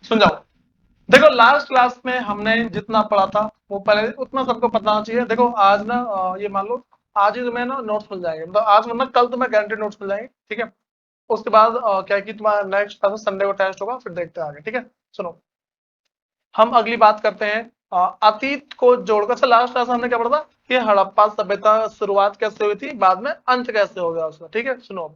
सुन जाओ। देखो last class में हमने जितना पढ़ा था वो पहले उतना सबको पता होना चाहिए। देखो आज ना ये मान लो आज ही तुम्हें ना नोट्स मिल जाएंगे, मतलब आज वरना कल तुम्हें गारंटेड नोट्स मिल जाएंगे, ठीक है। उसके बाद क्या है कि तुम्हारा नेक्स्ट संडे को टेस्ट होगा, फिर देखते हैं आगे, ठीक है। सुनो, हम अगली बात करते हैं अतीत को जोड़कर। अच्छा लास्ट क्लास में हमने क्या पढ़ा था कि हड़प्पा सभ्यता शुरुआत कैसे हुई थी, बाद में अंत कैसे हो गया उसका, ठीक है। सुनो,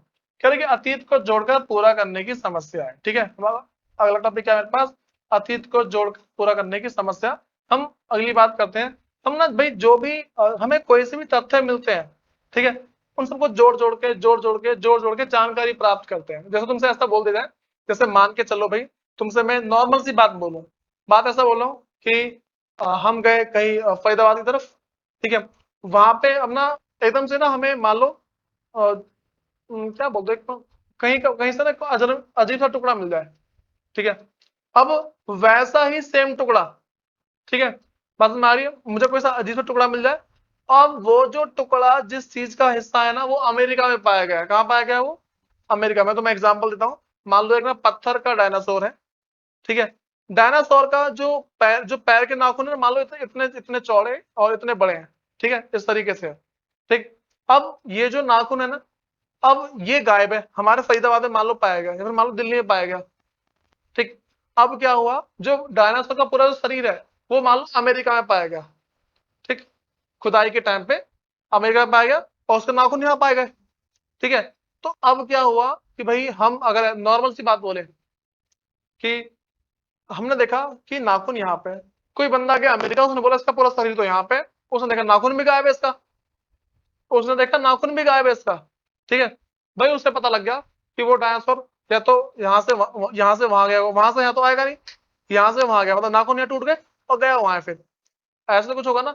कह रहे कि अतीत को जोड़कर पूरा करने की समस्या है, ठीक है। हमारा अगला टॉपिक क्या है मेरे पास, अतीत को जोड़कर पूरा करने की समस्या। हम अगली बात करते हैं। हम ना भाई जो भी हमें कोई से भी तथ्य मिलते हैं, ठीक है, उन सबको जोड़ जोड़ के जानकारी प्राप्त करते हैं। जैसे तुमसे ऐसा बोल दिया जाए, जैसे मान के चलो भाई, तुमसे मैं नॉर्मल सी बात बोलूं, बात ऐसा बोल रहा हूँ कि हम गए कहीं फरीदाबाद की तरफ, ठीक है। वहां पे अपना एकदम से ना हमें मान लो क्या बोलते हैं, कहीं से ना अजीब सा टुकड़ा मिल जाए, ठीक है। अब वैसा ही सेम टुकड़ा, ठीक है, बात में आ रही है, मुझे कोई सा अजीब सा टुकड़ा मिल जाए, अब वो जो टुकड़ा जिस चीज का हिस्सा है ना वो अमेरिका में पाया गया है। कहाँ पाया गया है वो, अमेरिका में। तो मैं एग्जांपल देता हूँ, मान लो एक ना पत्थर का डायनासोर है, ठीक है। डायनासोर का जो पैर के नाखून है, मान लो इतने इतने इतने चौड़े और इतने बड़े हैं, ठीक है, इस तरीके से है, ठीक। अब ये जो नाखून है ना, अब ये गायब है, हमारे फरीदाबाद में मान लो पाया गया, या फिर मान लो दिल्ली में पाया गया, ठीक। अब क्या हुआ, जो डायनासोर का पूरा जो शरीर है वो मान लो अमेरिका में पाया गया, ठीक। खुदाई के टाइम पे अमेरिका में पाया गया और उसका नाखून यहाँ पाए गए, ठीक है। तो अब क्या हुआ कि भाई हम अगर नॉर्मल सी बात बोले कि हमने देखा कि नाखून यहाँ पे है। कोई बंदा गया अमेरिका, उसने बोला इसका पूरा शरीर तो यहाँ पे है। उसने देखा नाखून भी गायब है इसका, उसने देखा नाखून भी गायब है इसका, ठीक है। भाई उसे पता लग गया कि वो डायनासोर या तो यहाँ से वहां गया, वहां से यहाँ तो आएगा नहीं, यहाँ से वहां गया, मतलब नाखून यहाँ टूट गए और गया वहां है, फिर ऐसे तो कुछ होगा ना।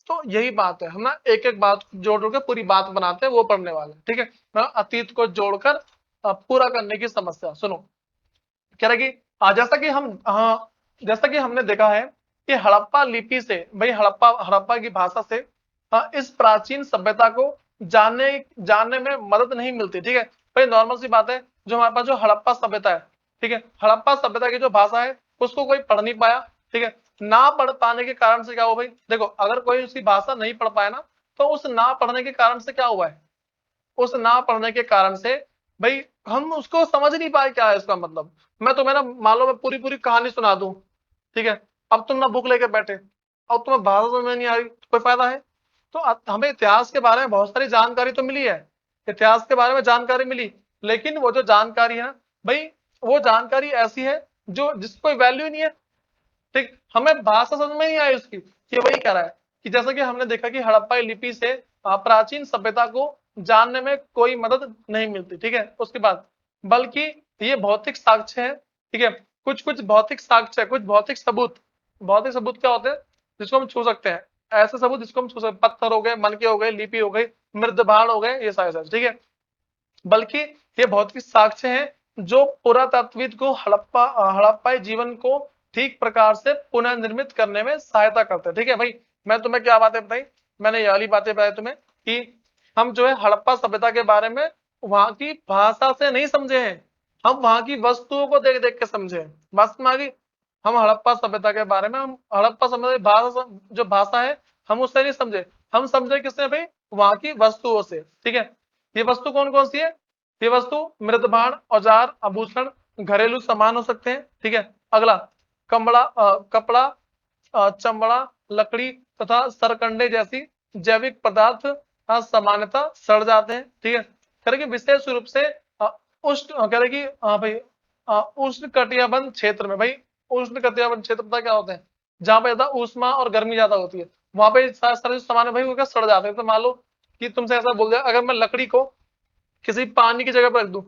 तो यही बात है, हम ना एक एक बात जोड़ जोड़ के पूरी बात बनाते हैं, वो पढ़ने वाले, ठीक है। मतलब अतीत को जोड़कर पूरा करने की समस्या। सुनो, कह रहा है कि जैसा कि हम हाँ, जैसा कि हमने देखा है कि हड़प्पा लिपि से, भाई हड़प्पा हड़प्पा की भाषा से इस प्राचीन सभ्यता को जानने जानने में मदद नहीं मिलती, ठीक है। भाई नॉर्मल सी बात है, जो हमारे पास जो हड़प्पा सभ्यता है, ठीक है, हड़प्पा सभ्यता की जो भाषा है उसको कोई पढ़ नहीं पाया, ठीक है। ना पढ़ पाने के कारण से क्या हुआ भाई, देखो अगर कोई उसकी भाषा नहीं पढ़ पाया ना, तो उस ना पढ़ने के कारण से क्या हुआ है, उस ना पढ़ने के कारण से भाई हम उसको समझ नहीं पाए क्या है इसका मतलब। मैं तुम्हें ना मान लो मैं पूरी पूरी कहानी सुना दूं, ठीक है, अब तुम ना बुक लेके बैठे, अब तुम्हें भाषा समझ में नहीं आ रही, तो कोई फायदा है। तो हमें इतिहास के बारे में बहुत सारी जानकारी तो मिली है, इतिहास के बारे में जानकारी मिली, लेकिन वो जो जानकारी है ना भाई, वो जानकारी ऐसी है जो जिसकी कोई वैल्यू ही नहीं है, ठीक। हमें भाषा समझ में नहीं आई उसकी। ये वही कह रहा है कि जैसा कि हमने देखा कि हड़प्पा लिपि से प्राचीन सभ्यता को जानने में कोई मदद नहीं मिलती, ठीक है। उसके बाद बल्कि ये भौतिक साक्ष्य है, ठीक है, कुछ कुछ भौतिक साक्ष्य है, कुछ भौतिक सबूत। भौतिक सबूत क्या होते हैं, जिसको हम छू सकते हैं, ऐसे सबूत जिसको हम छू सकते हैं, पत्थर हो गए, मनके हो गए, लिपि हो गई, मृदभाण हो गए, ये सारे, ठीक है। बल्कि ये भौतिक साक्ष्य हैं जो पुरातत्वविद को हड़प्पाई जीवन को ठीक प्रकार से पुनर्निर्मित करने में सहायता करते हैं, ठीक है। भाई मैं तुम्हें क्या बातें बताई, मैंने ये वाली बातें बताई तुम्हें कि हम जो है हड़प्पा सभ्यता के बारे में वहां की भाषा से नहीं समझे हैं, हम वहां की वस्तुओं को देख देख के समझे हैं। बस में आ गई। हम हड़प्पा सभ्यता के बारे में, हम हड़प्पा सभ्यता की भाषा, जो भाषा है हम उससे नहीं समझे, हम समझे किससे भाई, वहां की वस्तुओं से, ठीक है। ये वस्तु कौन कौन सी है, ये वस्तु मृदभाण, औजार, आभूषण, घरेलू सामान हो सकते हैं, ठीक है। अगला कपड़ा, चमड़ा, लकड़ी तथा सरकंडे जैसी जैविक पदार्थ सामान्यतः सड़ जाते हैं, ठीक है। कह रहे कि विशेष रूप से उष्ण, कह रहे कि भाई उष्ण कटिबंध क्षेत्र में, भाई उष्ण कटिबंध क्षेत्र पता क्या होते हैं, जहां पे ज्यादा ऊष्मा और गर्मी ज्यादा होती है, वहां पे सारे जो सामान है भाई वो क्या सड़ जाते हैं। तो मान लो कि तुमसे ऐसा बोल दिया, अगर मैं लकड़ी को किसी पानी की जगह पर रख दूं,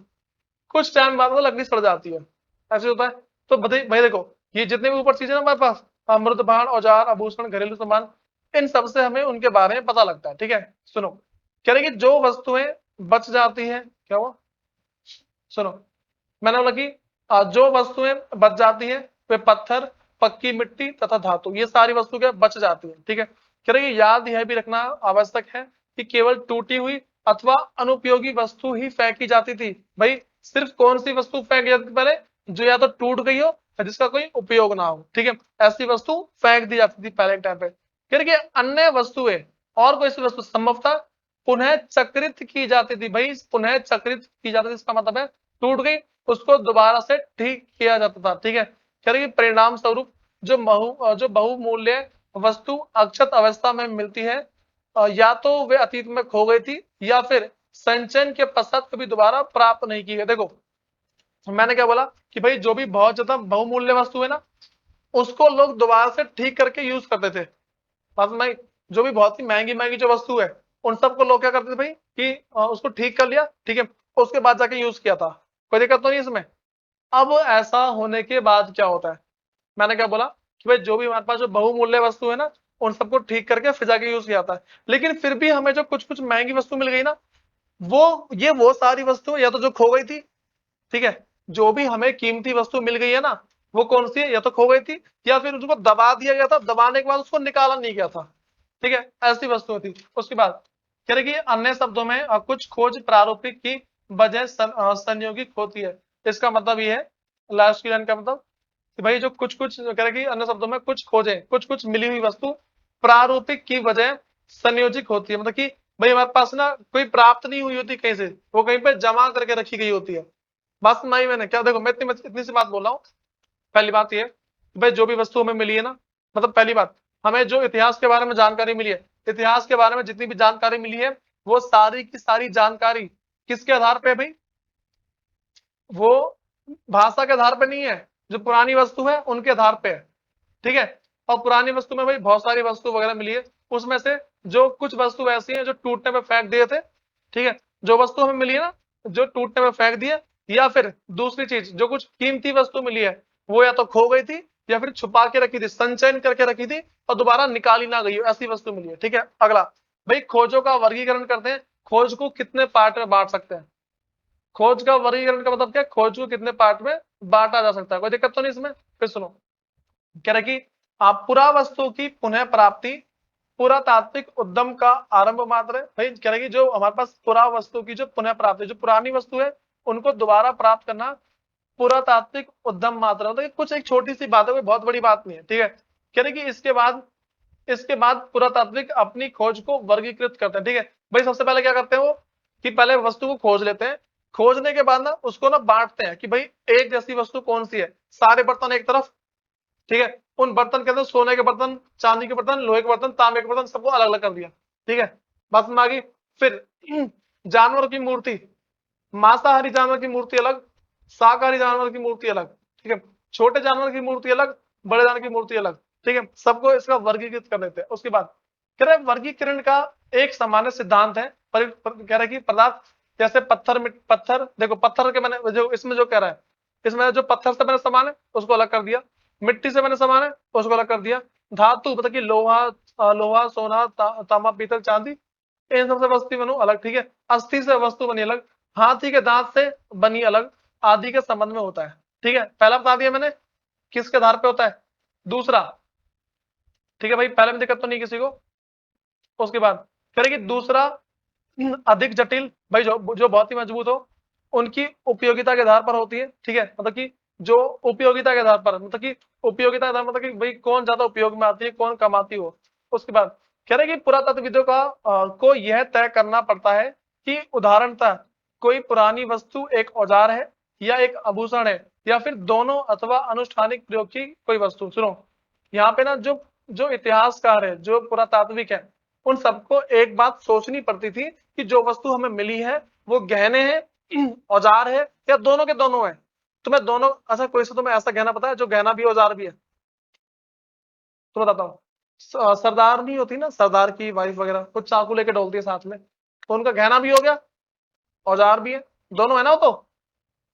कुछ टाइम बाद वो लकड़ी सड़ जाती है, ऐसे होता है। तो भाई देखो, ये जितने भी ऊपर चीजें ना हमारे पास, अमृत भाण, औजार, आभूषण, घरेलू सामान, इन सब से हमें उनके बारे में पता लगता है, ठीक है। सुनो, कह रहे कि जो वस्तुएं बच जाती हैं, क्या हुआ, सुनो, मैंने बोला कि जो वस्तुएं बच जाती हैं वे पत्थर, पक्की मिट्टी तथा धातु, ये सारी वस्तुएं बच जाती हैं, ठीक है। कह रहे कि याद यह भी रखना आवश्यक है कि केवल टूटी हुई अथवा अनुपयोगी वस्तु ही फेंकी जाती थी। भाई सिर्फ कौन सी वस्तु फेंकी जाती थी पहले, जो या तो टूट गई हो जिसका कोई उपयोग ना हो, ठीक है, ऐसी वस्तु फेंक दी जाती थी पहले के टाइम पे। फिर कि अन्य वस्तुएं और कोई सी वस्तु संभवतः पुनः चक्रित की जाती थी। भाई पुनः चक्रित की जाती थी, इसका मतलब है टूट गई, उसको दोबारा से ठीक किया जाता था, ठीक है। कह रहे कि परिणाम स्वरूप जो बहुमूल्य वस्तु अक्षत अवस्था में मिलती है, या तो वे अतीत में खो गई थी या फिर संचयन के पश्चात कभी दोबारा प्राप्त नहीं की गई। देखो मैंने क्या बोला कि भाई जो भी बहुत ज्यादा बहुमूल्य वस्तु है ना, उसको लोग दोबारा से ठीक करके यूज करते थे। बात में जो भी बहुत ही महंगी महंगी जो वस्तु है, उन सबको लोग क्या करते थे भाई कि उसको ठीक कर लिया, ठीक है, उसके बाद जाके यूज किया था, कोई दिक्कत तो नहीं इसमें। अब ऐसा होने के बाद क्या होता है, मैंने क्या बोला कि भाई जो भी हमारे पास जो बहुमूल्य वस्तु है ना, उन सबको ठीक करके फिर जाके यूज किया जाता है। लेकिन फिर भी हमें जो कुछ कुछ महंगी वस्तु मिल गई ना, वो सारी वस्तु या तो जो खो गई थी, ठीक है, जो भी हमें कीमती वस्तु मिल गई है ना, वो कौन सी है, या तो खो गई थी या फिर उसको दबा दिया गया था, दबाने के बाद उसको निकाला नहीं गया था, ठीक है, ऐसी वस्तु थी। उसके बाद कह रहे कि अन्य शब्दों में कुछ खोज प्रारूपिक की बजाय संयोगिक होती है। इसका मतलब ये है, लास्ट की लाइन का मतलब कि भाई जो कुछ कुछ कह रहे कि अन्य शब्दों में कुछ खोजें, कुछ कुछ मिली हुई वस्तु प्रारूपिक की बजाय संयोजिक होती है। मतलब कि भाई हमारे पास ना कोई प्राप्त नहीं हुई होती कहीं से, वो कहीं पे जमा करके रखी गई होती है। बात सुनाई मैंने क्या, देखो मैं इतनी सी बात बोल रहा हूँ। पहली बात ये कि भाई जो भी वस्तु हमें मिली है ना, मतलब पहली बात हमें जो इतिहास के बारे में जानकारी मिली है, इतिहास के बारे में जितनी भी जानकारी मिली है, वो सारी की सारी जानकारी किसके आधार पे है भाई, वो भाषा के आधार पे नहीं है, जो पुरानी वस्तु है उनके आधार पे है, ठीक है। और पुरानी वस्तु में भाई बहुत सारी वस्तु वगैरह मिली है, उसमें से जो कुछ वस्तु ऐसी हैं जो टूटने में फेंक दिए थे, ठीक है, जो वस्तु हमें मिली है ना, जो टूटने में फेंक दिए, या फिर दूसरी चीज जो कुछ कीमती वस्तु मिली है, वो या तो खो गई थी या फिर छुपा के रखी थी, संचयन करके रखी थी और दोबारा निकाली ना गई हो, ऐसी वस्तु मिली है, ठीक है। अगला भाई खोजों का वर्गीकरण करते हैं, खोज को कितने पार्ट में बांट सकते हैं। खोज का वर्गीकरण का मतलब क्या है, खोज को कितने पार्ट में बांटा जा सकता है, कोई दिक्कत तो नहीं इसमें। फिर सुनो, कह रहे कि आप पुरावस्तु की पुनः प्राप्ति पुरातात्विक उद्यम का आरंभ मात्र है। भाई कह रहे कि जो हमारे पास पुरावस्तु की जो पुनः प्राप्ति, जो पुरानी वस्तु है उनको दोबारा प्राप्त करना पुरातात्विक उद्यम मात्र है। मतलब कुछ एक छोटी सी बात है, कोई बहुत बड़ी बात नहीं है, ठीक है। कह रहे कि इसके बाद पुरातात्विक अपनी खोज को वर्गीकृत करते हैं, ठीक है। भाई सबसे पहले क्या करते हैं वो कि पहले वस्तु को खोज लेते हैं, खोजने के बाद ना उसको ना बांटते हैं कि भाई एक जैसी वस्तु कौन सी है, सारे बर्तन एक तरफ, ठीक है, उन बर्तन के अंदर सोने के बर्तन, चांदी के बर्तन, लोहे के बर्तन, तांबे के बर्तन, सबको अलग अलग कर दिया, ठीक है। बात में आ गई। फिर जानवर की मूर्ति, मांसाहारी जानवर की मूर्ति अलग, शाकाहारी जानवर की मूर्ति अलग, ठीक है, छोटे जानवर की मूर्ति अलग, बड़े जानवर की मूर्ति अलग, ठीक है, सबको इसका वर्गीकृत कर देते हैं। उसके बाद कह रहे वर्गीकरण का एक सामान्य सिद्धांत है, कह रहे कि पदार्थ जैसे पत्थर देखो, पत्थर के मैंने जो इसमें जो कह रहा है, इसमें जो पत्थर से मैंने सामान है उसको अलग कर दिया, मिट्टी से मैंने सामान है उसको अलग कर दिया, धातु मतलब कि लोहा सोना तांबा पीतल चांदी, इन सबसे वस्तु बनो अलग, ठीक है, अस्थि से वस्तु बनी अलग, हाथी के दांत से बनी अलग, आदि के संबंध में होता है, ठीक है। पहला बता दिया मैंने किसके आधार पे होता है, दूसरा, ठीक है भाई, पहले में दिक्कत तो नहीं किसी को। उसके बाद करेगी दूसरा अधिक जटिल, भाई जो जो बहुत ही मजबूत हो, उनकी उपयोगिता के आधार पर होती है, ठीक है, मतलब कि जो उपयोगिता के आधार पर, मतलब कि उपयोगिता के आधार मतलब कि भाई कौन ज्यादा उपयोग में आती है, कौन कमाती हो। उसके बाद कह रहे कि पुरातत्वविदों को यह तय करना पड़ता है कि उदाहरणतः कोई पुरानी वस्तु एक औजार है या एक आभूषण है या फिर दोनों अथवा अनुष्ठानिक प्रयोग की कोई वस्तु। सुनो यहाँ पे ना जो जो इतिहासकार है, जो पुरातात्विक है, उन सबको एक बात सोचनी पड़ती थी कि जो वस्तु हमें मिली है वो गहने हैं, औजार है, या दोनों के दोनों है। तुम्हें दोनों, अच्छा कोई सा तुम्हें ऐसा गहना पता है जो गहना भी औजार भी है, तो बताता हूँ। सरदार नहीं होती ना, सरदार की वाइफ वगैरह कुछ चाकू लेके डोलती है साथ में, तो उनका गहना भी हो गया, औजार भी है, दोनों है ना वो तो,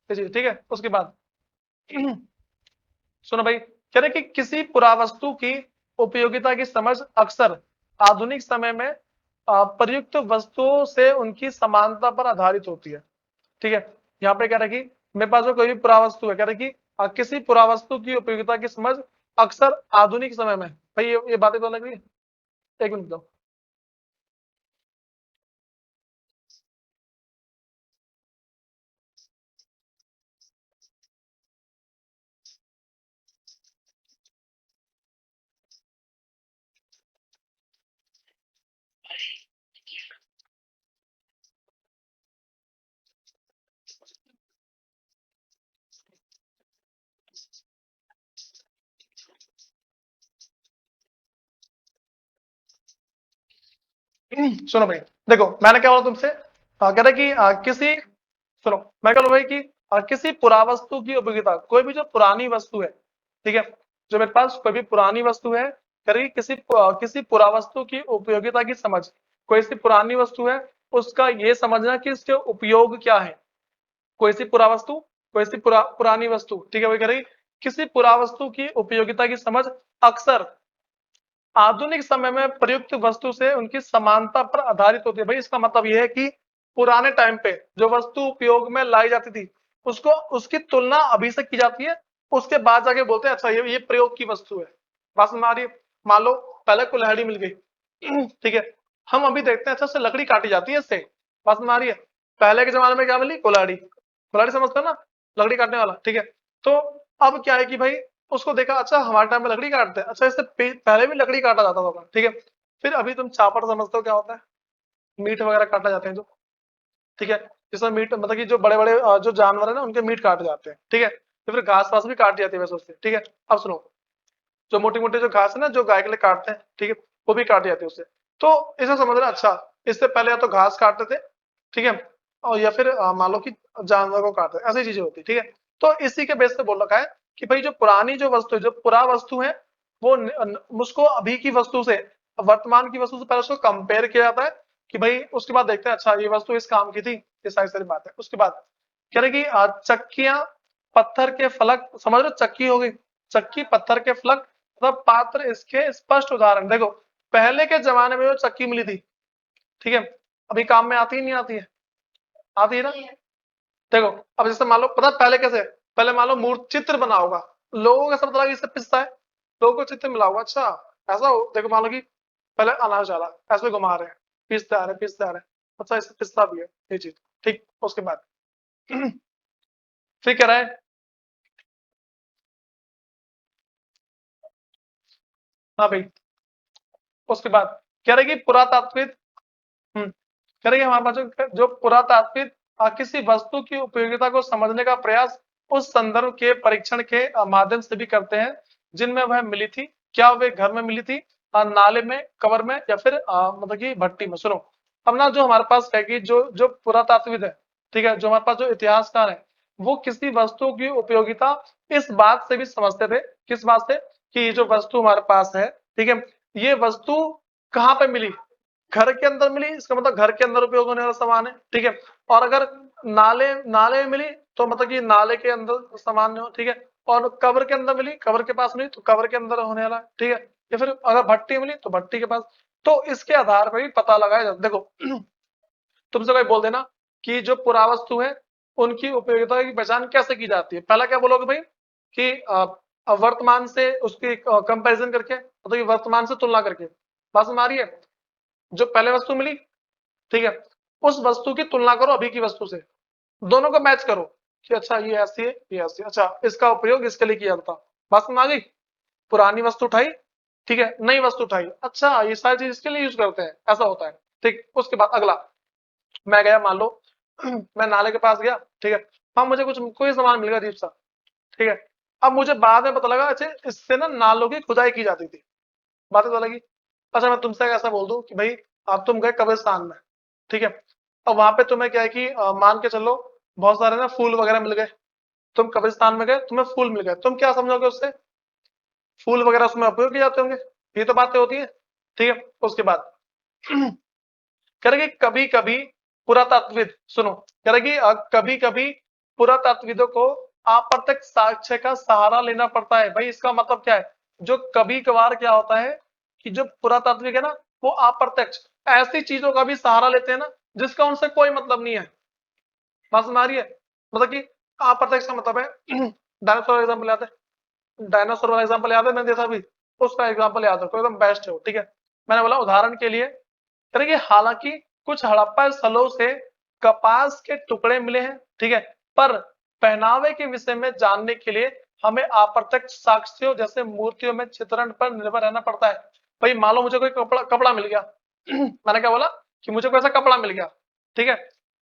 ठीक है। उसके बाद सुनो भाई, कह रहे कि किसी पुरावस्तु की उपयोगिता की समझ अक्सर आधुनिक समय में प्रयुक्त वस्तुओं से उनकी समानता पर आधारित होती है, ठीक है। यहाँ पे कह रहे कि मेरे पास जो कोई भी पुरावस्तु है, कह रहे कि किसी पुरावस्तु की उपयोगिता की समझ अक्सर आधुनिक समय में, भाई ये बातें तो लग रही है, एक मिनट दो। सुनो भाई, देखो मैंने क्या बोला तुमसे, कह रहा कि किसी, सुनो मैं कह रहा हूं भाई कि किसी पुरावस्तु की उपयोगिता, कोई भी जो पुरानी वस्तु है, ठीक है, जो मेरे पास कोई भी पुरानी वस्तु है, कह रही किसी पुरावस्तु की उपयोगिता की समझ, कोई सी पुरानी वस्तु है उसका ये समझना कि इसके उपयोग क्या है, कोई सी पुरावस्तु, कोई सी पुरानी वस्तु, ठीक है, वही कह रही किसी पुरावस्तु की उपयोगिता की समझ अक्सर आधुनिक समय में प्रयुक्त वस्तु से उनकी समानता पर आधारित होती है। भाई इसका मतलब यह है कि पुराने टाइम पे जो वस्तु उपयोग में लाई जाती थी उसको, उसकी तुलना अभी से की जाती है, उसके बाद जाके बोलते हैं अच्छा ये प्रयोग की वस्तु है। बस हमारी, मान लो पहले कुल्हाड़ी मिल गई ठीक है, हम अभी देखते हैं अच्छा से लकड़ी काटी जाती है इससे, बस हमारी है। पहले के जमाने में क्या मिली? कुल्हाड़ी, कुल्हाड़ी समझते हो ना, लकड़ी काटने वाला, ठीक है। तो अब क्या है कि भाई उसको देखा, अच्छा हमारे टाइम में लकड़ी काटते हैं, अच्छा इससे पहले भी लकड़ी काटा जाता था, ठीक है। फिर अभी तुम चापड़ समझते हो क्या होता है? मीट वगैरह काटा जाते हैं जो, ठीक है, जिसमें मीट मतलब कि जो बड़े बड़े जो जानवर है ना उनके मीट काटे जाते हैं, ठीक है। तो फिर घास वास भी काटी जाती है वैसे उससे, ठीक है। अब सुनो, जो मोटी मोटी जो घास है ना जो गाय के लिए काटते हैं, ठीक है, वो भी काटी जाती है उससे। तो इसे समझना, अच्छा इससे पहले या तो घास काटते थे, ठीक है, और या फिर मान लो कि जानवर को काटते, ऐसी चीजें होती, ठीक है। तो इसी के बेस पे बोल रखा है कि भाई जो पुरानी जो वस्तु है, जो पुरा वस्तु है, वो उसको अभी की वस्तु से, वर्तमान की वस्तु से पहले उसको कंपेयर किया जाता है कि भाई उसके बाद देखते हैं अच्छा ये वस्तु इस काम की थी, ये सारी सारी बात है। उसके बाद कह रहे कि चक्कियां, पत्थर के फलक, समझ लो चक्की हो गई, चक्की, पत्थर के फलक, मतलब पात्र इसके स्पष्ट उदाहरण। देखो पहले के जमाने में जो चक्की मिली थी, ठीक है, अभी काम में आती ही नहीं आती है? आती है ना। देखो अब जैसे मान लो, पता है पहले कैसे, पहले मान लो मूर्त चित्र बना होगा, लोगों का सब तरह इससे पिसता है, लोगों को चित्र मिला होगा, अच्छा ऐसा हो, देखो मान लो कि पहले अनाज डाला, ऐसे घुमा रहे हैं, पीसते आ रहे हैं, पीसते आ रहे हैं, अच्छा इससे पिसता भी है ये चीज, ठीक। उसके बाद फिर कह रहा है, हाँ भाई, उसके बाद कह रहे कि पुरातात्विक, कह रहे कि हमारे पास जो पुरातात्विक किसी वस्तु की उपयोगिता को समझने का प्रयास उस संदर्भ के परीक्षण के माध्यम से भी करते हैं जिनमें वह मिली थी। क्या वे घर में मिली थी, नाले में, कबर में, या फिर मतलब कि भट्टी में? सुनो, अब ना जो हमारे पास है कि जो जो पुरातात्विक है, ठीक है, जो हमारे पास जो इतिहासकार है, वो किसी वस्तु की उपयोगिता इस बात से भी समझते थे, किस बात से, कि ये जो वस्तु हमारे पास है, ठीक है, ये वस्तु कहाँ पे मिली? घर के अंदर मिली, इसका मतलब घर के अंदर उपयोग होने वाला सामान है, ठीक है। और अगर नाले नाले में मिली तो मतलब कि नाले के अंदर सामान हो, ठीक है। और कब्र के अंदर मिली, कब्र के पास मिली तो कब्र के अंदर होने वाला, ठीक है। या फिर अगर भट्टी मिली तो भट्टी के पास। तो इसके आधार पर भी पता लगाया जाता। देखो तुमसे कोई बोल देना कि जो पुरावस्तु है उनकी उपयोगिता की पहचान कैसे की जाती है, पहला क्या बोलोगे भाई कि वर्तमान से उसकी कंपैरिजन करके, मतलब कि वर्तमान से तुलना करके। बात समझ आ रही है? जो पहले वस्तु मिली, ठीक है, उस वस्तु की तुलना करो अभी की वस्तु से, दोनों को मैच करो कि अच्छा ये ऐसी है, ये ऐसी है, अच्छा इसका उपयोग इसके लिए किया जाता। बात समझ आ गई? पुरानी वस्तु उठाई, ठीक है, नई वस्तु उठाई, अच्छा ये सारी चीज इसके लिए यूज करते हैं, ऐसा होता है, ठीक। उसके बाद अगला, मैं गया मान लो मैं नाले के पास गया, ठीक है, हाँ मुझे कुछ कोई सामान मिल गया अजीब सा, ठीक है। अब मुझे बाद में पता लगा अच्छा इससे ना नालों की खुदाई की जाती थी, बात पता लगी। अच्छा मैं तुमसे ऐसा बोल दूं कि भाई आप तुम गए कब्रिस्तान में, ठीक है, अब वहां पे तुम्हें क्या है कि मान के चलो बहुत सारे ना फूल वगैरह मिल गए, तुम कब्रिस्तान में गए, तुम्हें फूल मिल गए, तुम क्या समझोगे उससे? फूल वगैरह उसमें उपयोग किए जाते होंगे, ये तो बातें होती है, ठीक है। उसके बाद करेगी कभी कभी पुरातात्विद, सुनो, करेगी कभी कभी पुरातात्विदों को अप्रत्यक्ष साक्ष्य का सहारा लेना पड़ता है। भाई इसका मतलब क्या है? जो कभी कभार क्या होता है कि जो पुरातात्विक है ना, वो अप्रत्यक्ष ऐसी चीजों का भी सहारा लेते हैं ना जिसका उनसे कोई मतलब नहीं है। बात समझ आ रही है? मतलब कि अप्रत्यक्ष का मतलब है डायनासोर एग्जाम्पल याद है, डायनासोर वाला एग्जाम्पल याद है मैंने देखा अभी, उसका एग्जाम्पल याद रखो, एकदम बेस्ट है वो, ठीक है। मैंने बोला उदाहरण के लिए, देखिए हालांकि कुछ हड़प्पा स्थलों से कपास के टुकड़े मिले हैं, ठीक है, पर पहनावे के विषय में जानने के लिए हमें अप्रत्यक्ष साक्ष्यों जैसे मूर्तियों में चित्रण पर निर्भर रहना पड़ता है। भाई मान लो मुझे कोई कपड़ा कपड़ा मिल गया मैंने क्या बोला कि मुझे कोई ऐसा कपड़ा मिल गया, ठीक है,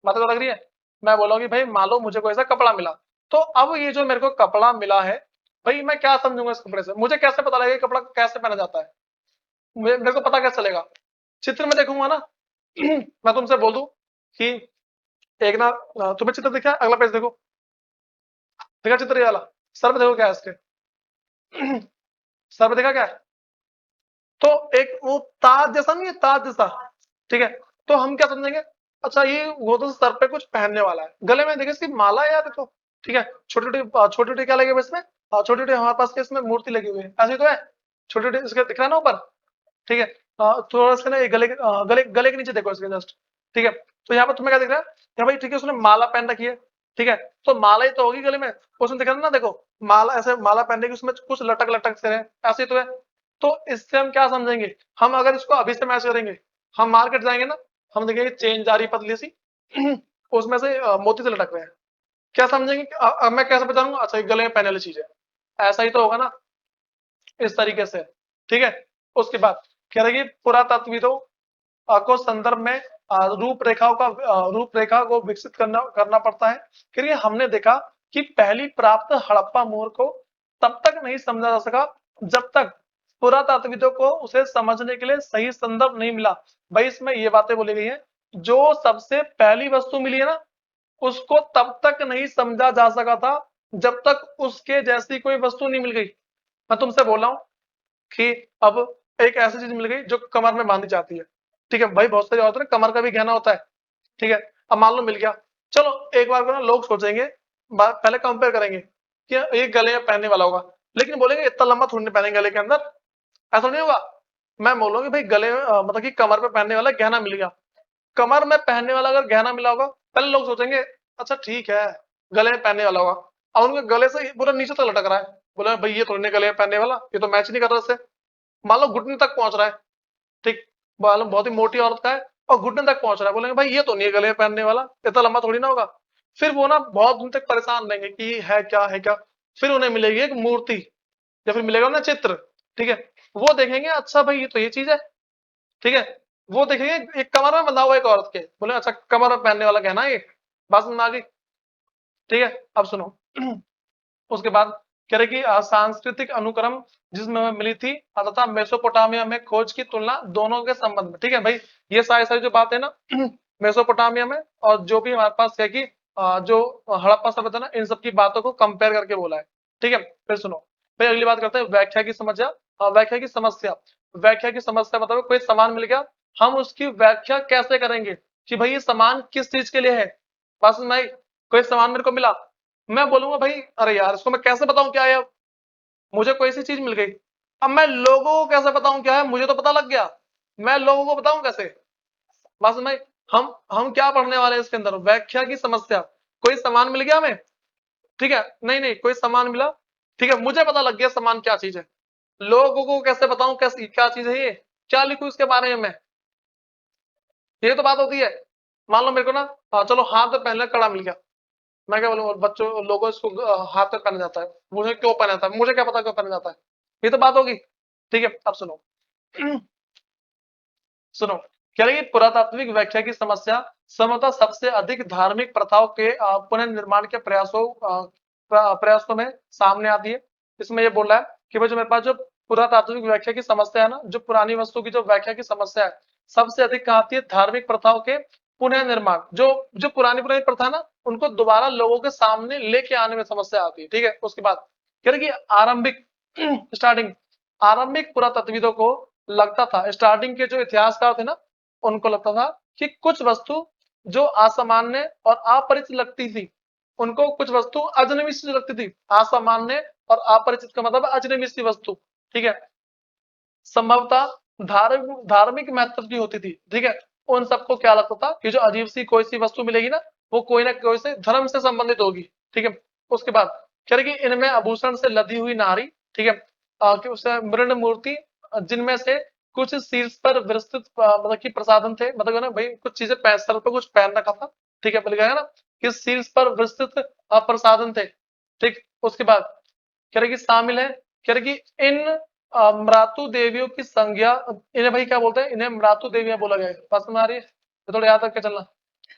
बात तो लग रही है। मैं बोला कि भाई मान लो मुझे कोई ऐसा कपड़ा मिला, तो अब ये जो मेरे को कपड़ा मिला है, भाई मैं क्या समझूंगा इस कपड़े से? मुझे कैसे पता लगेगा कपड़ा कैसे पहना जाता है? मेरे को पता कैसे चलेगा? चित्र में देखूंगा ना, मैं तुमसे बोल दूं कि एक ना तुम्हें चित्र दिखा है? अगला पेज देखो, देखा चित्र ये वाला? सर पे देखो क्या है इसके। सर पे देखा क्या है? तो एक वो ताज जैसा नहीं है, ताज जैसा, ठीक है? तो हम क्या समझेंगे, अच्छा ये वो तो सर पे कुछ पहनने वाला है। गले में देखिए इसकी माला है यार, देखो, ठीक है? छोटी छोटी छोटी छोटी क्या लगे हुए इसमें, छोटी छोटी हमारे पास के इसमें मूर्ति लगी हुई है, ऐसी तो है, छोटी छोटी इसके दिख रहा है ना ऊपर, ठीक है? थोड़ा इसके ना ये गले के नीचे देखो इसके जस्ट, ठीक है? तो यहाँ पर तुम्हें क्या दिख रहा है? यहाँ भाई ठीक है, उसने माला पहन रखी है, ठीक है? तो माला ही तो होगी गले में, उसमें दिख रहा है ना, देखो माला, ऐसे माला पहन रखी, उसमें कुछ लटक लटक से है, ऐसे ही तो है। तो इससे हम क्या समझेंगे, हम अगर इसको अभी से मैच करेंगे, हम मार्केट जाएंगे ना, हम देखेंगे चेन जा रही पतली सी, उसमें से मोती से लटक रहे हैं, क्या समझेंगे कि अब मैं कैसे पहचानूंगा, अच्छा ये गले में पहनने वाली चीज है, ऐसा ही तो होगा ना, इस तरीके से, ठीक है? उसके बाद कह रहे कि पुरातत्वविदों को संदर्भ में रूपरेखा को विकसित करना करना पड़ता है। फिर ये हमने देखा कि पहली प्राप्त हड़प्पा मोहर को तब तक नहीं समझा जा सका जब तक पुरातत्वविदों को उसे समझने के लिए सही संदर्भ नहीं मिला। भाई इसमें ये बातें बोली गई हैं, जो सबसे पहली वस्तु मिली है ना, उसको तब तक नहीं समझा जा सका था जब तक उसके जैसी कोई वस्तु नहीं मिल गई। मैं तुमसे बोल रहा हूँ कि अब एक ऐसी चीज मिल गई जो कमर में बांधी जाती है, ठीक है? भाई बहुत सारी औरतें ना कमर का भी गहना होता है, ठीक है? अब मान लो मिल गया, चलो एक बार को ना लोग सोचेंगे, पहले कंपेयर करेंगे कि ये गले में पहनने वाला होगा, लेकिन बोलेंगे इतना लंबा थोड़ी पहनेंगे गले के अंदर, ऐसा नहीं होगा। मैं बोलूंगी भाई गले में मतलब कि कमर पे पहनने वाला गहना मिल गया, कमर में पहनने वाला अगर गहना मिला होगा, पहले लोग सोचेंगे अच्छा ठीक है गले में पहनने वाला होगा, और उनके गले से पूरा नीचे तक लटक रहा है, बोले भाई ये थोड़ी गले में पहनने वाला, ये तो मैच नहीं कर रहा इससे। मान लो घुटने तक पहुंच रहा है, ठीक, मालूम बहुत ही मोटी औरत का है और घुटने तक पहुंच रहा है, बोलेंगे भाई ये तो नहीं है गले में पहनने वाला, इतना लंबा थोड़ी ना होगा। फिर वो ना बहुत दिन तक परेशान रहेंगे कि है क्या है क्या। फिर उन्हें मिलेगी एक मूर्ति या फिर मिलेगा ना चित्र, ठीक है? वो देखेंगे अच्छा भाई ये तो ये चीज है, ठीक है? वो देखेंगे एक कमर में बंधा हुआ एक औरत के, बोले अच्छा कमर में पहनने वाला गहना है ये, बात समझ में आ गई, ठीक है? अब सुनो। उसके बाद कह रहे कि सांस्कृतिक अनुक्रम जिसमें हमें मिली थी तथा मेसोपोटामिया में खोज की तुलना दोनों के संबंध में, ठीक है भाई? ये सारी सारी जो बात है ना, मेसोपोटामिया में और जो भी हमारे पास है कि जो हड़प्पा सभ्यता ना, इन सब की बातों को कंपेयर करके बोला है, ठीक है? फिर सुनो भाई, अगली बात करते हैं व्याख्या की समस्या। व्याख्या की समस्या, व्याख्या की समस्या मतलब कोई सामान मिल गया, हम उसकी व्याख्या कैसे करेंगे कि भाई ये सामान किस चीज के लिए है। बस नहीं, कोई सामान मेरे को मिला, मैं बोलूंगा भाई अरे यार इसको मैं कैसे बताऊं क्या है, मुझे कोई सी चीज मिल गई, अब मैं लोगों को कैसे बताऊं क्या है, मुझे तो पता लग गया, मैं लोगों को बताऊं कैसे? बस नहीं, हम क्या पढ़ने वाले हैं इसके अंदर, व्याख्या की समस्या। कोई सामान मिल गया हमें, ठीक है, नहीं नहीं कोई सामान मिला, ठीक है, मुझे पता लग गया सामान क्या चीज है, लोगों को कैसे बताऊं कैसे क्या चीज है ये, क्या लिखूं इसके बारे में मैं, ये तो बात होती है। मान लो मेरे को ना चलो हाथ में पहनने कड़ा मिल गया, मैं क्या बोलूँ बच्चों लोगों इसको हाथ में पहना जाता है, मुझे क्यों पहना जाता है, मुझे क्या पता क्यों पहना जाता है, ये तो बात होगी, ठीक है? अब सुनो। सुनो, कह रही पुरातात्विक व्याख्या की समस्या समता सबसे अधिक धार्मिक प्रथाओं के पुनर्निर्माण के प्रयासों में सामने आती है। इसमें ये बोल रहा है कि भाई जो मेरे पास जो पुरातात्विक व्याख्या की समस्या है ना, जो पुरानी वस्तु की जो व्याख्या की समस्या है, सबसे अधिक कहाँ आती है, धार्मिक प्रथाओं के पुनर्निर्माण, जो जो पुरानी पुरानी प्रथा ना, उनको दोबारा लोगों के सामने लेके आने में समस्या आती है, ठीक है? उसके बाद कह रहे कि आरंभिक स्टार्टिंग, आरंभिक पुरातत्वविदों को लगता था, स्टार्टिंग के जो इतिहासकार थे ना, उनको लगता था कि कुछ वस्तु जो असामान्य और अपरिचित लगती थी, उनको कुछ वस्तु अजनबी सी लगती थी, असामान्य और अपरिचित का मतलब अजनबी सी वस्तु, ठीक है? संभवतः धार्मिक महत्व की होती थी, ठीक है? उन सबको क्या लगता था कि जो अजीब सी कोई सी वस्तु मिलेगी ना, वो कोई ना कोई से धर्म से संबंधित होगी, ठीक है? उसके बाद कह रहे कि इनमें आभूषण से लदी हुई नारी, ठीक है, कि उसे मृण मूर्ति, जिनमें से कुछ शीर्ष पर विस्तृत मतलब कि प्रसाधन थे, मतलब ना भाई कुछ चीजें सर पर कुछ पहन रखा था, ठीक है, बोल गया ना कि शीर्ष पर विस्तृत प्रसाधन थे, ठीक? उसके बाद कह रहे कि शामिल है, कह रहे कि इन मृत्यु देवियों की संज्ञा, इन्हें भाई क्या बोलते हैं, इन्हें मृत्यु देवियां बोला गया है, बात समझ आ रही है? तो थोड़ा याद रख के चलना।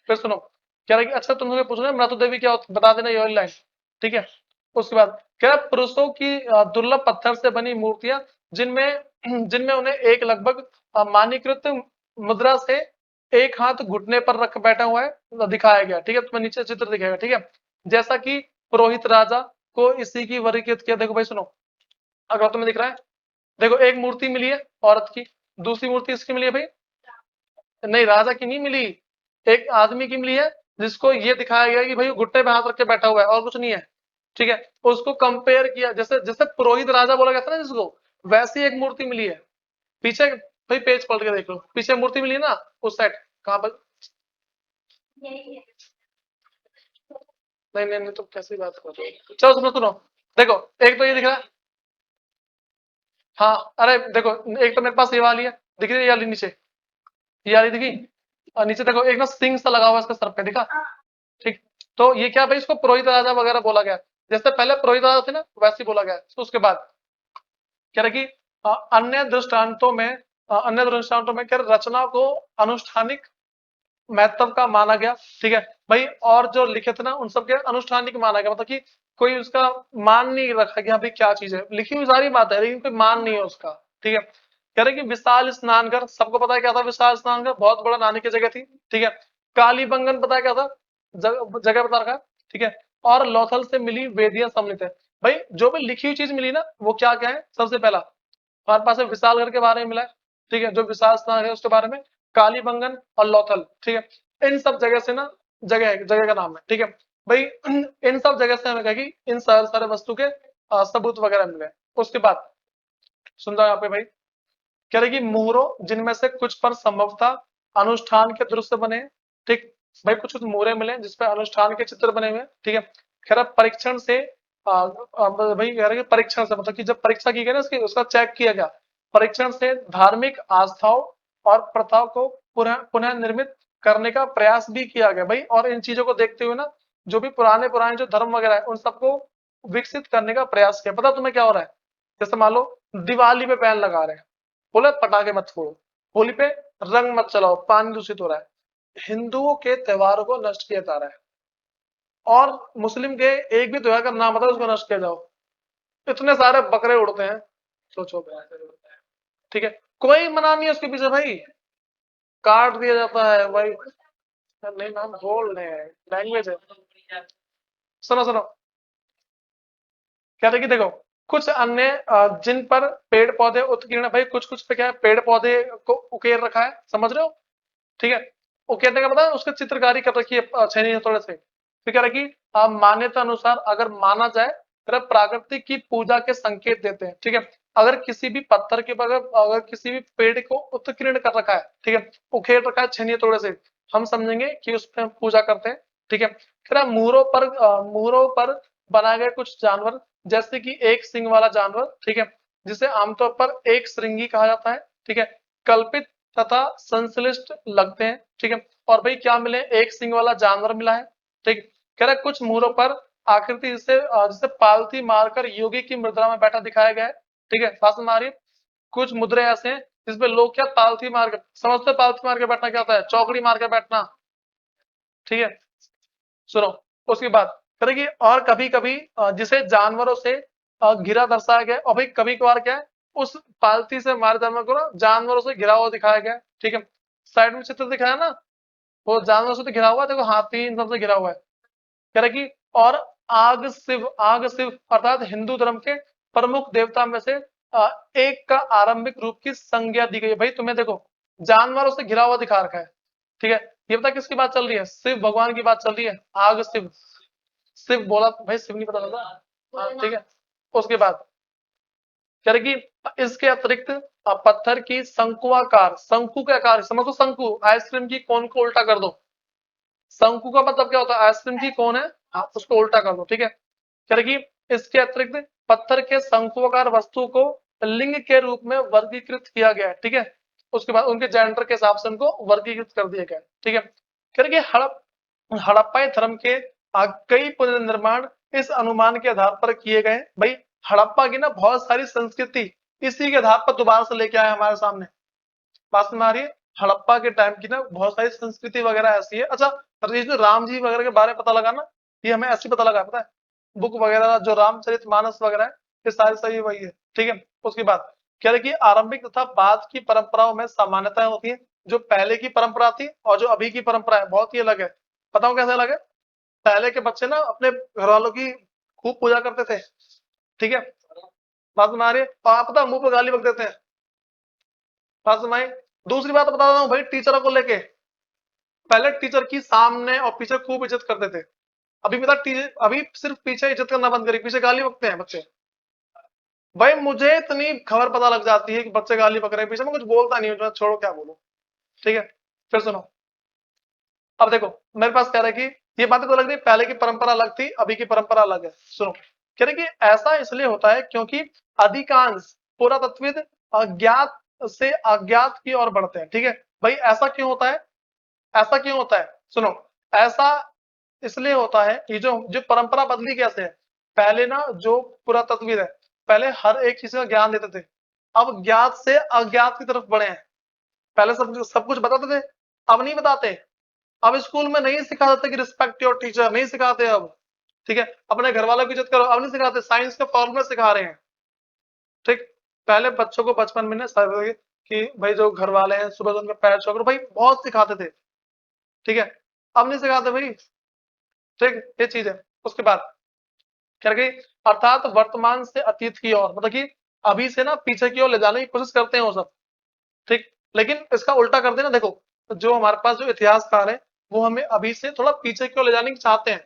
फिर सुनो, कह रहा है कि अच्छा तुम लोग पूछ रहे मृत्यु देवी क्या होती, बता देना ये लाइन, ठीक है? उसके बाद कह रहा पुरुषों की दुर्लभ पत्थर से बनी मूर्तियां, जिनमें जिनमें उन्हें एक लगभग मानकीकृत मुद्रा से एक हाथ घुटने पर रख बैठा हुआ है दिखाया गया, ठीक है। तुम्हें नीचे चित्र दिखेगा, ठीक है। जैसा कि पुरोहित राजा को इसी की वर्गीकृत किया। देखो भाई सुनो, अगर तुम्हें दिख रहा है, देखो एक मूर्ति मिली है औरत की, दूसरी मूर्ति इसकी मिली है भाई, नहीं राजा की नहीं मिली, एक आदमी की मिली है, जिसको ये दिखाया गया कि भाई घुटने पे हाथ रख के बैठा हुआ है और कुछ नहीं है, ठीक है। उसको कंपेयर किया, जैसे जैसे पुरोहित राजा बोला गया था ना जिसको, वैसी एक मूर्ति मिली है पीछे। भाई पेज पलट के देख लो, पीछे मूर्ति मिली है ना उस साइड, कहाँ पर? नहीं नहीं नहीं, तुम कैसी बात कर रहे हो? चलो सुनो सुनो, देखो एक तो ये दिख रहा है, हाँ अरे देखो, एक तो मेरे पास ये वाली है, दिख रही है ये वाली नीचे, ये वाली दिखी, और नीचे देखो एक ना सिंह सा लगा हुआ है इसके सर पे, दिखा? ठीक। तो ये क्या भाई, इसको पुरोहित राजा वगैरह बोला गया, जैसे पहले पुरोहित राजा थे ना वैसे ही बोला गया। तो उसके बाद कह रहे कि अन्य दृष्टांतों में क्या रचना को अनुष्ठानिक महत्व का माना गया, ठीक है भाई। और जो लिखे थे ना उन सबके अनुष्ठानिक माना गया, मतलब कि कोई उसका मान नहीं रखा कि हाँ भाई क्या चीज है, लिखी हुई सारी बात है लेकिन कोई मान नहीं है उसका, ठीक है। कह रहे कि विशाल स्नानघर, सबको पता है क्या था विशाल स्नानघर, बहुत बड़ा नहाने की जगह थी, ठीक है। काली बंगन पता है क्या था, जगह बता रखा है, ठीक है। और लोथल से मिली वेदियां सम्मिलित है। भाई जो भी लिखी हुई चीज मिली ना वो क्या क्या है, सबसे पहला हमारे पास है विशालगढ़ के बारे में मिला है, ठीक है, जो विशाल स्नान है उसके बारे में, कालीबंगन और लोथल, ठीक है। इन सब जगह से ना, जगह का नाम है, ठीक है भाई। इन सब जगह से हमें कहा कि इन सारे सारे वस्तु के सबूत वगैरह मिले। उसके बाद सुन रहा यहाँ पे भाई, कह रहे कि मोहरों जिनमें से कुछ पर संभवतः अनुष्ठान के दृश्य बने हैं, ठीक भाई। कुछ कुछ मोहरे मिले जिसपे अनुष्ठान के चित्र बने हुए हैं, ठीक है। कह रहा परीक्षण से भाई कह रहे कि परीक्षण से मतलब कि जब परीक्षा की गई ना उसकी, उसका चेक किया गया, परीक्षण से धार्मिक आस्थाओं और प्रथाओं को पुनः पुनः निर्मित करने का प्रयास भी किया गया भाई। और इन चीजों को देखते हुए ना, जो भी पुराने पुराने जो धर्म वगैरह है उन सबको विकसित करने का प्रयास किया। पता तुम्हें क्या हो रहा है, जैसे मान लो दिवाली पे बैन लगा रहे हैं, बोले पटाखे मत फोड़ो, होली पे रंग मत चलाओ, पानी दूषित हो रहा है, हिंदुओं के त्योहारों को नष्ट किया जा रहा है। और मुस्लिम के एक भी त्योहार का नाम बताओ उसको नष्ट किया जाओ, इतने सारे बकरे उड़ते हैं, सोचो, ठीक है। कोई मना नहीं है उसके पीछे भाई, काट दिया जाता है भाई। नहीं नाम बोल रहे हैं, लैंग्वेज है। सुनो सुनो, कह रहे कि देखो कुछ अन्य जिन पर पेड़ पौधे उत्कीर्ण, भाई कुछ कुछ पे क्या है, पेड़ पौधे को उकेर रखा है, समझ रहे हो, ठीक है। उकेरने का मतलब उसका चित्रकारी कर रखी है छेनी हथौड़े से। फिर कह रहा है कि मान्यता अनुसार अगर माना जाए तो प्राकृतिक की पूजा के संकेत देते हैं, ठीक है। अगर किसी भी पत्थर के बगैर, अगर किसी भी पेड़ को उत्कीर्ण कर रखा है, ठीक है, उखेड़ रखा है छेनी हथौड़े से, हम समझेंगे कि उस पर पूजा करते हैं, ठीक है। कह रहा है मुहरों पर बनाए गए कुछ जानवर, जैसे कि एक सिंग वाला जानवर, ठीक है, जिसे आमतौर पर एक श्रृंगी कहा जाता है, ठीक है, कल्पित तथा संश्लिष्ट लगते हैं, ठीक है। और भाई क्या मिले, एक सिंग वाला जानवर मिला है, ठीक। कह रहा है कुछ मोहरों पर आकृति जिसे पालथी मारकर योगी की मुद्रा में बैठा दिखाया गया है, ठीक है, बात समझ आ रही है? कुछ मुद्रे ऐसे हैं जिसमें लोग क्या पालथी मार के, समझते पालथी मार के बैठना क्या होता है, चौकड़ी मार के बैठना, ठीक है। सुनो, उसके बाद करेगी, और कभी कभी जिसे जानवरों से घिरा दर्शाया गया, और भाई कभी कभार क्या है, उस पालती से मारे जानवर को ना जानवरों से घिरा हुआ दिखाया गया, ठीक है। साइड में चित्र दिखाया ना, वो जानवरों से तो घिरा हुआ है, देखो हाथी इन सबसे घिरा हुआ है। कह रहा कि और आग शिव अर्थात हिंदू धर्म के प्रमुख देवता में से एक का आरंभिक रूप की संज्ञा दी गई है। भाई तुम्हें देखो जानवरों से घिरा हुआ दिखा रखा है, ठीक है। ये बता किसकी बात चल रही है, शिव भगवान की बात चल रही है, आग शिव, शिव बोला भाई, शिव नहीं पता लगा, हाँ ठीक है। उसके बाद कह रहे कि इसके अतिरिक्त पत्थर की शंकुआकार, शंकु के आकार, समझो शंकु, आइसक्रीम की कोन को उल्टा कर दो, शंकु का मतलब क्या होता है, आइसक्रीम की कौन है, हाँ उसको उल्टा कर दो, ठीक है। कह रहे कि इसके अतिरिक्त पत्थर के शंकुआकार वस्तु को लिंग के रूप में वर्गीकृत किया गया है, ठीक है। उसके बाद उनके जेंडर के हिसाब से उनको वर्गीकृत कर दिया गया है, ठीक है। कह रहे कि हड़प्पा धर्म के कई पुनर्निर्माण इस अनुमान के आधार पर किए गए। भाई हड़प्पा की ना बहुत सारी संस्कृति इसी के आधार पर दोबारा से लेके आए हमारे सामने, बात में आ रही है। हड़प्पा के टाइम की ना बहुत सारी संस्कृति वगैरह ऐसी है। अच्छा, ये जो राम जी वगैरह के बारे में पता लगा ना, ये हमें ऐसे पता लगा, पता है बुक वगैरह जो रामचरित मानस वगैरह है, ये सारी सही वही है, ठीक है। उसके बाद कह रहे कि आरंभिक तथा बाद की परंपराओं में समानताएं होती है, जो पहले की परंपरा थी और जो अभी की परंपरा है बहुत ही अलग है। बताऊं कैसे अलग है? पहले के बच्चे ना अपने घर वालों की खूब पूजा करते थे, ठीक है, बात सुना रही है, और आप पता मुंह पे गाली बक देते हैं, बात सुनाई। दूसरी बात बता रहा हूँ भाई, टीचरों को लेके पहले टीचर की सामने और पीछे खूब इज्जत करते थे। अभी बता टीचर, अभी सिर्फ पीछे इज्जत करना बंद करी, पीछे गाली बकते हैं बच्चे। भाई मुझे इतनी खबर पता लग जाती है कि बच्चे गाली बक रहे हैं, पीछे मैं कुछ बोलता नहीं हूँ, मैं छोड़ो क्या बोलूं, ठीक है। फिर सुनो, अब देखो मेरे पास कह रहा है कि ये बातें तो लग रही है पहले की परंपरा अलग थी, अभी की परंपरा अलग है। सुनो, कह रहे कि ऐसा इसलिए होता है क्योंकि अधिकांश पुरातत्वविद अज्ञात से अज्ञात की ओर बढ़ते हैं, ठीक है। भाई ऐसा क्यों होता है? ऐसा क्यों होता है? सुनो, ऐसा इसलिए होता है, ये जो जो परंपरा बदली कैसे है, पहले ना जो पुरातत्वविद है पहले हर एक चीज का ज्ञान देते थे, अब ज्ञात से अज्ञात की तरफ बढ़े हैं। पहले सब कुछ बताते थे, अब नहीं बताते। अब स्कूल में नहीं सिखाते कि रिस्पेक्ट योर टीचर, नहीं सिखाते अब, ठीक है। अपने घर वालों की इज्जत करो, अब नहीं सिखाते, साइंस के फॉर्मूले सिखा रहे हैं, ठीक। पहले बच्चों को बचपन में ना कि भाई जो घर वाले हैं सुबह से उनके पैर छू करो, भाई बहुत सिखाते थे, ठीक है। अब नहीं सिखाते भाई, ठीक, ये चीज है। उसके बाद क्या गई, अर्थात वर्तमान से अतीत की ओर, मतलब कि अभी से ना पीछे की ओर ले जाने की कोशिश करते हैं वो सब, ठीक। लेकिन इसका उल्टा करते हैं ना, देखो जो हमारे पास जो इतिहासकार है वो हमें अभी से थोड़ा पीछे की ओर ले जाने की चाहते हैं।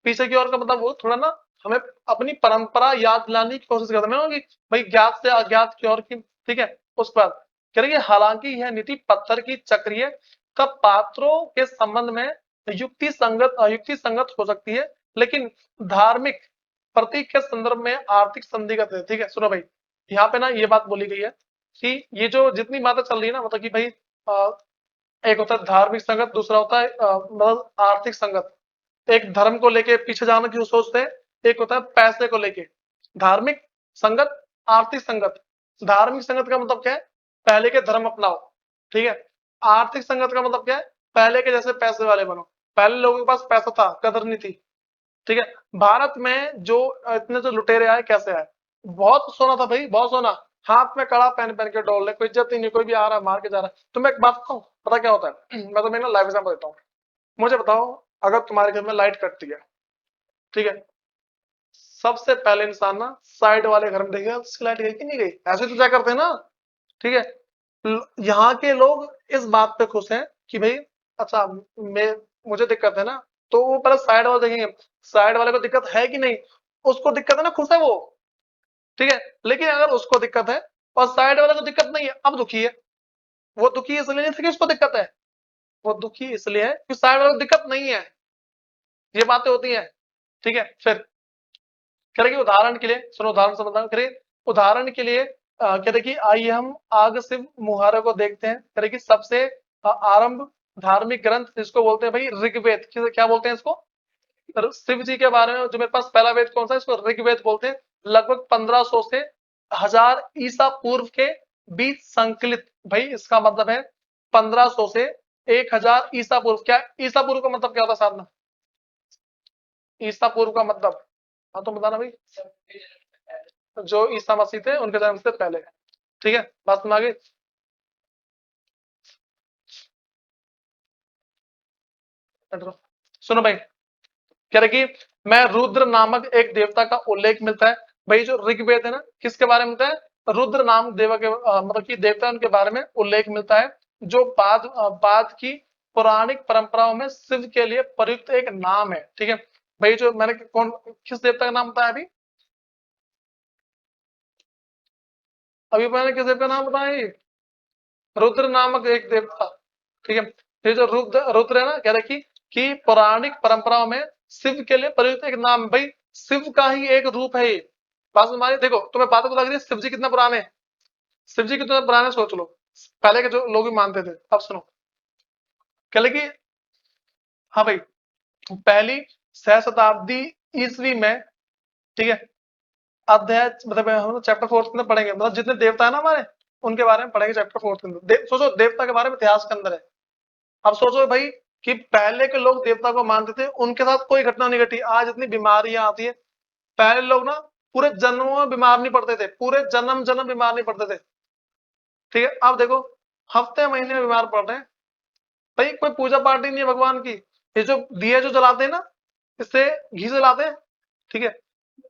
पीछे की ओर का मतलब वो थोड़ा ना हमें अपनी परंपरा याद दिलाने की कोशिश करते हैं ना, कि भाई ज्ञात से अज्ञात की ओर की, ठीक है। उसके बाद कह रहे हैं हालांकि यह नीति पत्थर की चक्रीय का पात्रों के संबंध में युक्ति संगत हो सकती है, लेकिन धार्मिक प्रतीक के संदर्भ में आर्थिक संदिग्ध है, ठीक है। सुनो भाई, यहाँ पे ना ये बात बोली गई है कि ये जो जितनी बातें चल रही है ना, मतलब कि भाई एक होता है धार्मिक संगत, दूसरा होता है मतलब आर्थिक संगत। एक धर्म को लेके पीछे जाने की सोचते हैं, एक होता है पैसे को लेके। धार्मिक संगत, आर्थिक संगत। धार्मिक संगत का मतलब क्या है? पहले के धर्म अपनाओ, ठीक है। आर्थिक संगत का मतलब क्या है? पहले के जैसे पैसे वाले बनो। पहले लोगों के पास पैसा था, कदर नहीं थी, ठीक है। भारत में जो इतने जो लुटेरे आए कैसे आए, बहुत सोना था भाई, बहुत सोना, हाथ में कड़ा पहन पहन के डोल रहे, कोई इज्जत ही नहीं, कोई भी आ रहा है मार के जा रहा है। तो मैं एक बात बताऊं, पता क्या होता है? मैं तुम्हें ना लाइव एग्जांपल देता हूँ। मुझे बताओ, अगर तुम्हारे घर में लाइट कटती है, ठीक है, सबसे पहले इंसान ना साइड वाले घर में देखेगा उसकी लाइट गई कि नहीं गई, ऐसे तो क्या करते हैं ना, ठीक है। यहाँ के लोग इस बात पे खुश हैं कि भाई अच्छा मैं मुझे दिक्कत है ना, तो वो पहले साइड वाले देखेंगे, साइड वाले को दिक्कत है कि नहीं, उसको दिक्कत है ना, खुश है वो, ठीक है। लेकिन अगर उसको दिक्कत है और साइड वाले को दिक्कत नहीं है, अब दुखी है। वो दुखी इसलिए नहीं था कि उसको दिक्कत है, वो दुखी इसलिए है कि साइड वाले को दिक्कत नहीं है। ये बातें होती हैं, ठीक है। फिर करेंगे उदाहरण के लिए, सुनो उदाहरण समझना करें। उदाहरण के लिए कहते कि आइए हम आग शिव मुहारे को देखते हैं। करें कि सबसे आरंभ धार्मिक ग्रंथ जिसको बोलते हैं भाई ऋग्वेद, क्या बोलते हैं इसको? शिव जी के बारे में जो मेरे पास पहला वेद कौन सा है, इसको ऋग्वेद बोलते हैं। लगभग 1500 से 1000 ईसा पूर्व के बीच संकलित, भाई इसका मतलब है 1500 से 1000 ईसा पूर्व। क्या ईसा पूर्व का मतलब क्या होता है साधना? ईसा पूर्व का मतलब, हाँ तो बताना भाई। जो ईसा मसीह थे उनके जन्म से पहले, ठीक है। बात सुना गई? सुनो भाई, कह रहे कि मैं रुद्र नामक एक देवता का उल्लेख मिलता है। भाई जो ऋग्वेद है ना किसके बारे में मिलता है? रुद्र नाम देवा के मतलब कि देवता उनके बारे में उल्लेख मिलता है, जो बाद की पौराणिक परंपराओं में शिव के लिए प्रयुक्त एक नाम है, ठीक है। भाई जो मैंने कौन किस देवता का नाम बताया अभी? अभी मैंने किस देवता का नाम बताया? रुद्र नामक एक देवता, ठीक है। ये जो रुद्र है ना, कह रहे कि पौराणिक परंपराओं में शिव के लिए प्रयुक्त एक नाम, भाई शिव का ही एक रूप है ये। बात हमारी देखो, तुम्हें बात तो लग रही है शिव जी कितना पुराने हैं? शिव जी कितने पुराने सोच लो, पहले के जो लोग भी मानते थे। अब सुनो, कह रहे कि हाँ भाई, पहली सहस्त्राब्दी ईस्वी में, ठीक है, अध्याय मतलब हम चैप्टर 4 के अंदर पढ़ेंगे, मतलब जितने देवता है ना हमारे उनके बारे में पढ़ेंगे चैप्टर 4 के अंदर। सोचो देवता के बारे में इतिहास के अंदर है। अब सोचो भाई कि पहले के लोग देवता को मानते थे, उनके साथ कोई घटना नहीं घटी, आज इतनी बीमारियां आती है। पहले लोग ना पूरे जन्मों में बीमार नहीं पड़ते थे, पूरे जन्म जन्म बीमार नहीं पड़ते थे, ठीक है। अब देखो हफ्ते महीने में बीमार पड़ रहे हैं। भाई कोई पूजा पाठ ही नहीं है भगवान की। ये जो दिए जो जलाते हैं ना, इससे घी जलाते हैं, ठीक है।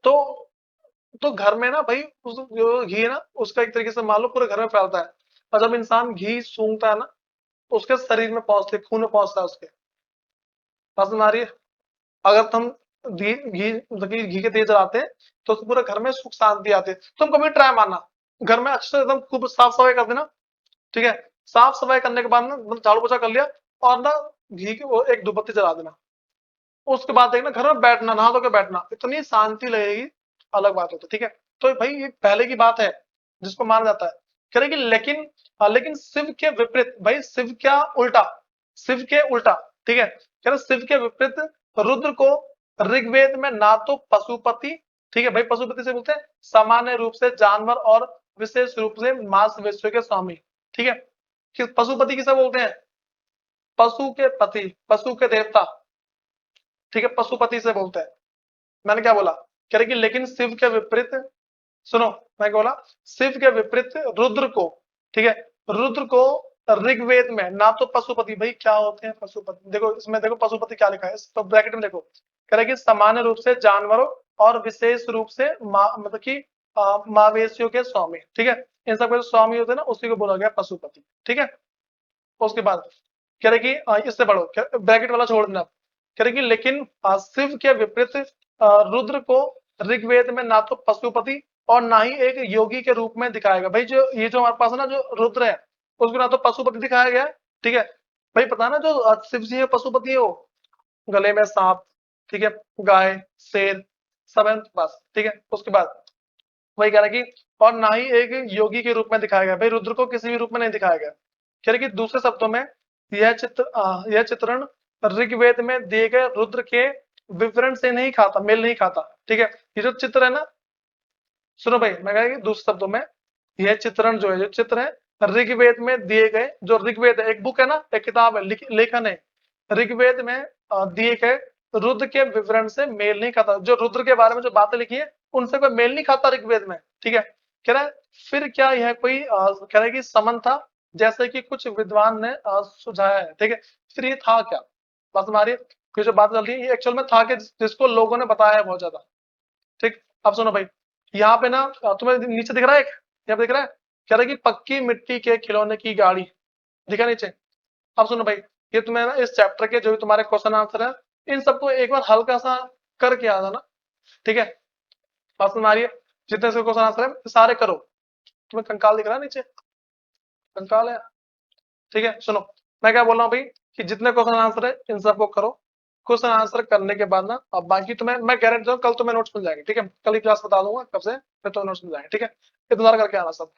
तो घर में ना भाई उस जो घी है ना, उसका एक तरीके से मान लो पूरे घर में फैलता है। और जब इंसान घी सूंघता है ना, तो उसके शरीर में पहुंचते, खून में पहुंचता है उसके। बात समझ आ रही है? अगर तुम घी घी मतलब कि घी के दिए जलाते हैं, तो उससे पूरे घर में सुख शांति आती है। तुम कभी ट्राई मारना, घर में अच्छे से एकदम खूब साफ सफाई कर देना, ठीक है। साफ सफाई करने के बाद ना मतलब झाड़ू पोछा कर लिया, और ना घी की वो एक धूपबत्ती जला देना। उसके बाद देखना घर में बैठना, नहा धो के बैठना, इतनी शांति लगेगी, अलग बात होती है, ठीक है। तो भाई ये पहले की बात है जिसको माना जाता है। कह रहे कि लेकिन लेकिन शिव के विपरीत, भाई शिव क्या उल्टा, शिव के उल्टा, ठीक है। कह रहे शिव के विपरीत रुद्र को ऋग्वेद में ना तो पशुपति, ठीक है भाई, पशुपति से बोलते हैं सामान्य रूप से जानवर, और विशेष रूप से मांस वेश्यों के स्वामी, ठीक है। पशुपति किसे बोलते हैं? पशु के पति, पशु के देवता, ठीक है, पशुपति से बोलते हैं। मैंने क्या बोला? कह रहे कि लेकिन शिव के विपरीत, सुनो, मैं क्या बोला, शिव के विपरीत रुद्र को, ठीक है, रुद्र को ऋग्वेद में ना तो पशुपति, भाई क्या होते हैं पशुपति, देखो इसमें देखो पशुपति क्या लिखा है, तो ब्रैकेट में देखो, कह रहे कि सामान्य रूप से जानवरों, और विशेष रूप से मतलब कि मावेशियों के स्वामी, ठीक है। इन सब के जो स्वामी होते हैं ना, उसी को बोला गया पशुपति, ठीक है। उसके बाद कह रहे कि इससे बढ़ो, ब्रैकेट वाला छोड़ देना। कह रहे कि लेकिन शिव के विपरीत रुद्र को ऋग्वेद में ना तो पशुपति और ना ही एक योगी के रूप में दिखाएगा। भाई जो ये जो हमारे पास है ना, जो रुद्र है, उसको ना तो पशुपति दिखाया गया है, ठीक है। भाई पता है ना, जो शिव जी है पशुपति है, वो गले में सांप, ठीक है, गाय, शेर, सब है उनके पास, ठीक है। उसके बाद वही कह रहा है कि और ना ही एक योगी के रूप में दिखाया गया। भाई रुद्र को किसी भी रूप में नहीं दिखाया गया। कह रहे कि दूसरे शब्दों में यह चित्रण ऋग्वेद में दिए गए रुद्र के विवरण से नहीं खाता, मेल नहीं खाता, ठीक है। ये जो चित्र है ना, सुनो भाई, मैं कह दूसरे शब्दों में, यह चित्रण जो है, जो चित्र है ऋग्वेद में दिए गए, जो ऋग्वेद है, एक बुक है ना, एक किताब है, लेखन है, ऋग्वेद में दिए गए रुद्र के विवरण से मेल नहीं खाता। जो रुद्र के बारे में जो बातें लिखी है, उनसे कोई मेल नहीं खाता ऋग्वेद में, ठीक है। कह रहा है फिर क्या यह कोई कह रहा है कि समन था, जैसे कि कुछ विद्वान ने सुझाया है, ठीक है। फिर ये था क्या? बात हमारी, ये जो बात चल रही है, ये एक्चुअल में था कि जिसको लोगों ने बताया है बहुत ज्यादा, ठीक। अब सुनो भाई, यहाँ पे ना तुम्हें नीचे दिख रहा है, एक यहाँ पे दिख रहा है, कह रहा है कि पक्की मिट्टी के खिलौने की गाड़ी, दिखा नीचे। अब सुनो भाई, ये तुम्हें ना इस चैप्टर के जो भी तुम्हारे क्वेश्चन आंसर है, इन सबको एक बार हल्का सा करके आ जाना, ठीक है। बात समझ आ रही है? जितने से क्वेश्चन आंसर है सारे करो। तुम्हें कंकाल दिख रहा है नीचे, कंकाल है, ठीक है। सुनो, मैं क्या बोल रहा हूँ भाई, कि जितने क्वेश्चन आंसर है इन सबको करो। क्वेश्चन आंसर करने के बाद ना, अब बाकी तुम्हें मैं गारंटी दूं कल तुम्हें नोट्स मिल जाएंगे, ठीक है। कल ही क्लास बता दूंगा कब से, फिर तुम्हें नोट्स मिल जाएंगे, ठीक है। इतना करके आना सब।